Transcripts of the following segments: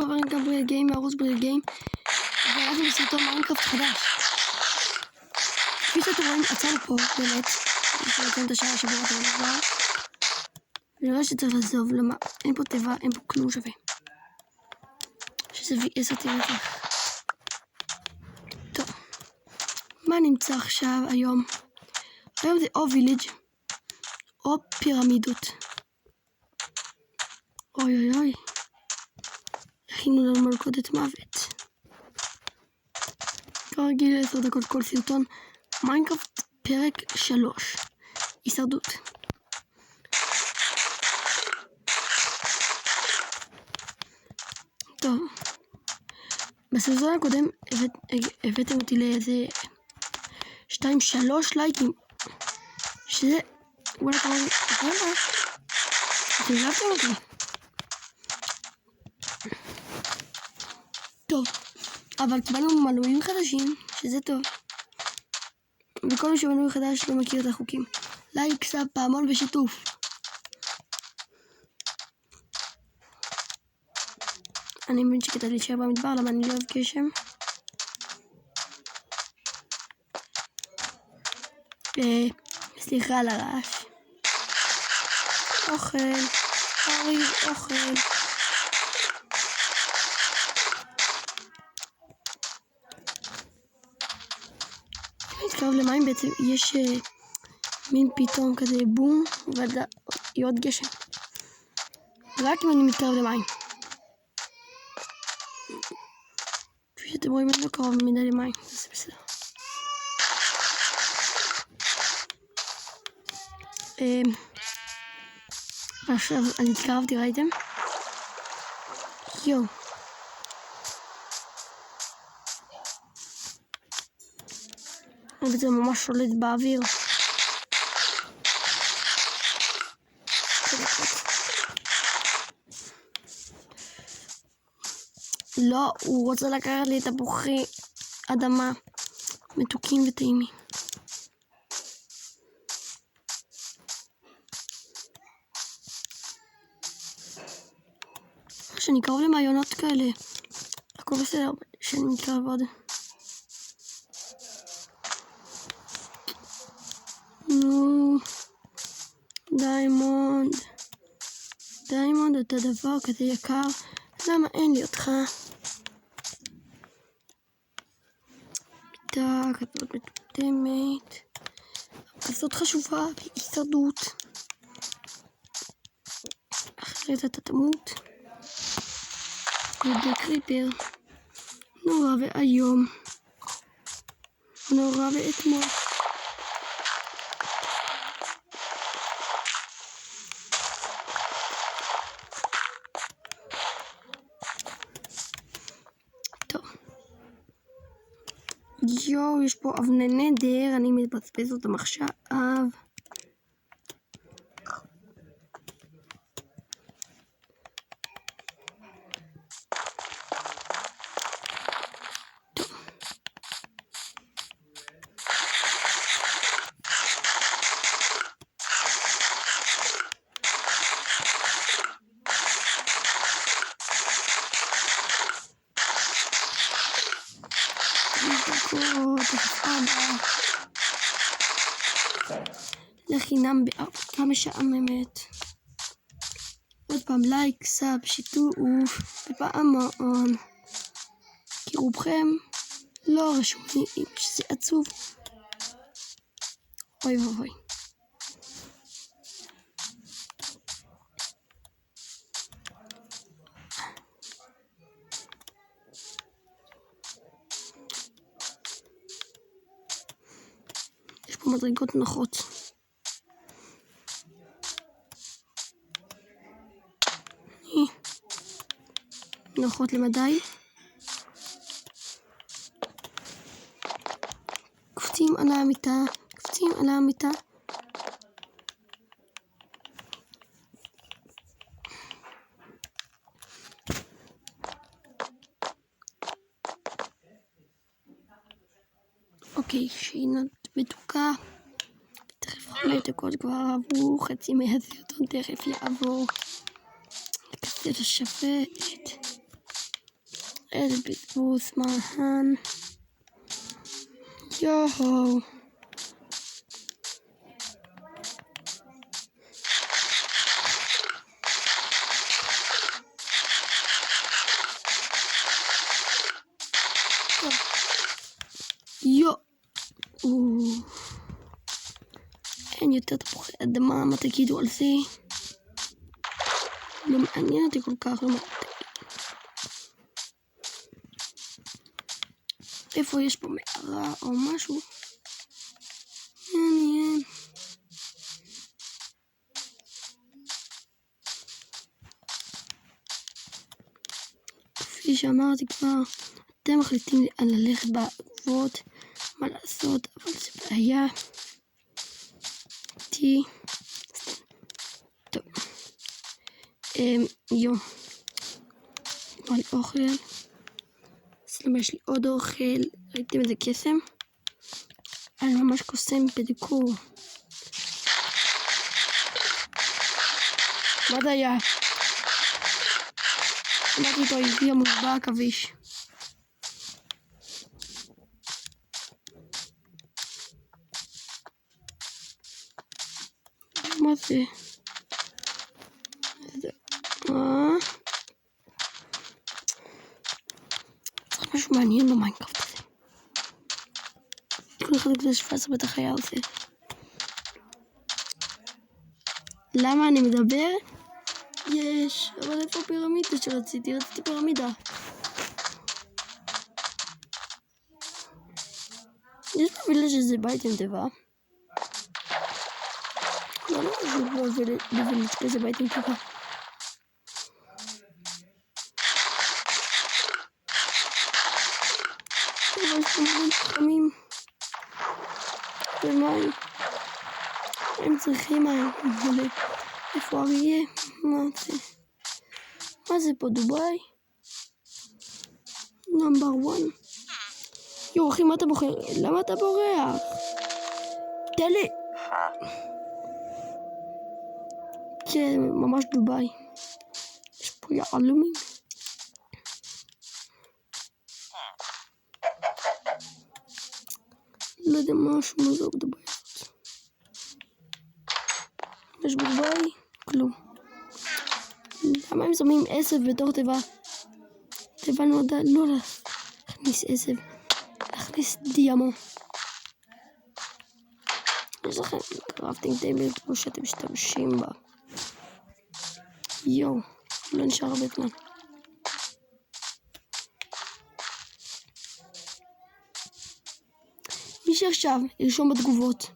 חברים, גם בריל גיים, מערוץ בריל גיים, ואנחנו בסרטון מיינקראפט חדש. כפי שאתם רואים, עצרנו פה, באמת, כשנתן את השעה שבוע אתם כבר, ונראה שצריך לעזוב, למה? אין פה טבע, אין פה כלום שווה. שזה V10 טבע. טוב, מה נמצא עכשיו היום? היום זה או וילג' או פירמידות. אוי אוי אוי. הכינו לנו מלכודת מוות. כרגיל 10 דקות כל סרטון. מיינקראפט פרק 3. הישרדות. טוב. בסרטון הקודם הבאתם אותי לאיזה 2-3 לייקים. שזה... וואלה כמובן... אתם אהבתם אותי. טוב. אבל קיבלנו מנויים חדשים, שזה טוב. וכל מי שמנוי חדש לא מכיר את החוקים. לייק, סאב, פעמון ושיתוף. אני מבין שכדאי להישאר במדבר, למה אני לא אוהב גשם. סליחה על הרעש. אוכל. אוכל. מתקרב למים בעצם יש מין פתאום כזה בום ויהיה עוד גשם רק אם אני מתקרב למים. כפי שאתם רואים אני לא קרוב מדי למים, זה בסדר. עכשיו אני התקרבתי, ראיתם? יו זה ממש שולט באוויר. לא, הוא רוצה לקחת לי את תפוחי אדמה מתוקים וטעימים. שאני קרוב למעיונות כאלה. הכל בסדר, שאני מתקרב עוד. נו, דיימונד אתה דבר כזה יקר, למה אין לי אותך? מיטה, כזאת מטומטמת, כזאת חשובה בהישרדות, אחרת אתה תמות. ובקריפר, נורא והיום, נורא ואתמול. יואו, יש פה אבני נדר, אני מתבזבז אותם עכשיו. לחינם בארכה משעממת. עוד פעם לייק, סאב, שיתוף ופעמון. כי רובכם לא רשומים, שזה עצוב. אוי ואוי. יש פה מדרגות נוחות. נוחות למדי. קופצים על המיטה. אוקיי, שינה בדוקה. תכף 5 דקות כבר עברו, חצי מהסרטון תכף יעבור. לקצת השפט. איזה בזבוז זמן. יואו. אין יותר תפוחי אדמה, מה תגידו על זה? לא מעניין אותי כל כך, לא מעניין. איפה יש פה מערה או משהו? מעניין. כפי שאמרתי כבר, אתם מחליטים על ללכת בעקבות, מה לעשות, אבל זה בעיה. טוב. יום. נראה לי אוכל. סלימה, יש לי עוד אוכל. ראיתם איזה קסם? אני ממש קוסם בדיקור. מה זה היה? אמרתי איתו, הביא המושבע עכביש. מה זה? צריך משהו מעניין במיינקראפט הזה. כל אחד כזה 17 בטח היה עושה. למה אני מדבר? יש, אבל איפה פירמידה שרציתי? רציתי פירמידה. יש בווילג' שזה בית עם טבע. לא, זה בווילג' כזה בית עם טבע. אבל יש כמובן חכמים. ומים. הם צריכים מים. איפה אריה? מה זה? מה זה פה, דובאי? נאמבר 1. יו, אחי, מה אתה בוחר? למה אתה בורח? תן לי! כן, ממש דובאי. יש פה יעלומים. לא יודע משהו מוזר בדובאי. יש בדובאי? כלום. למה הם שמים עשב בתור תיבה? תיבה נועדה לא להכניס עשב, להכניס דיאמו. יש לכם קראפטינג טייבל כמו שאתם משתמשים בה. יואו, לא נשאר הרבה זמן. מי שעכשיו ירשום בתגובות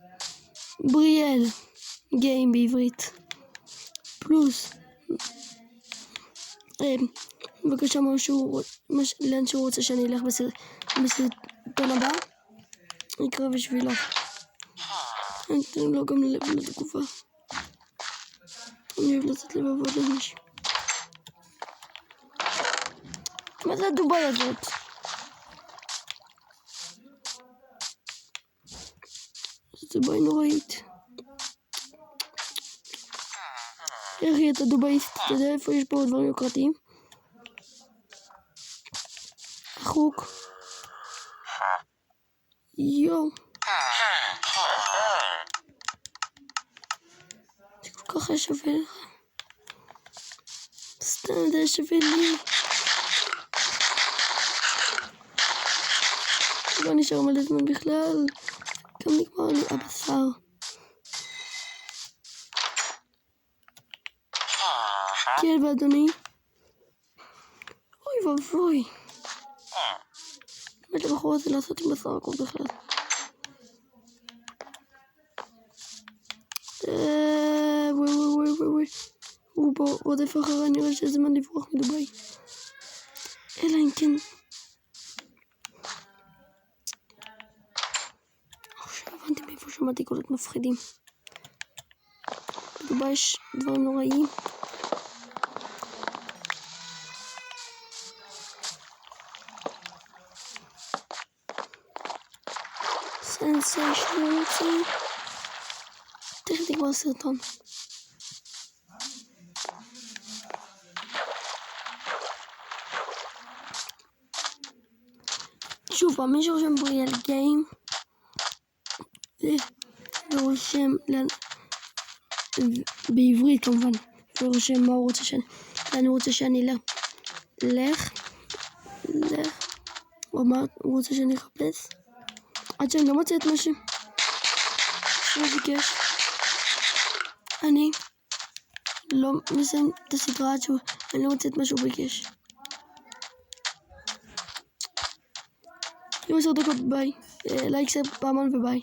בריאל גיים בעברית פלוס בבקשה לאן שהוא רוצה שאני אלך בסרטון הבא, נקרא בשבילו. אני אתן לו גם לתגובה. אני אוהב לתת לבבות למישהו. מה זה הדובאי הזאת? זה דובאי נוראית. איך היא את הדובאיסט? אתה יודע איפה יש פה דברים יוקרתיים? החוק. יואו. זה כל כך היה שווה לך. סתם זה היה שווה לי. לא נשאר מלא זמן בכלל. גם נגמר לי הבשר. כן, ואדוני. אוי ואבוי. באמת לבחור הזה לעשות עם בשר הכל בכלל. וואי. הוא פה רודף אחרי, נראה שזה זמן לברוח מדובאי. אלא אם כן. עכשיו הבנתי מאיפה שמעתי קולות מפחידים. בדובאי יש דברים נוראיים. סנסיישנל. תכף נגמר סרטון. שוב פעם, מי שרושם בריאל גיים ורושם בעברית כמובן, ורושם מה הוא רוצה אני רוצה שאני לך או מה הוא רוצה שאני אחפש עד שאני לא מוצא את מה שהוא ביקש. אני לא מסיים את הסדרה עד שאני לא מוצא את מה שהוא ביקש. 10 דקות, ביי. לייק, סאב, פעמון וביי.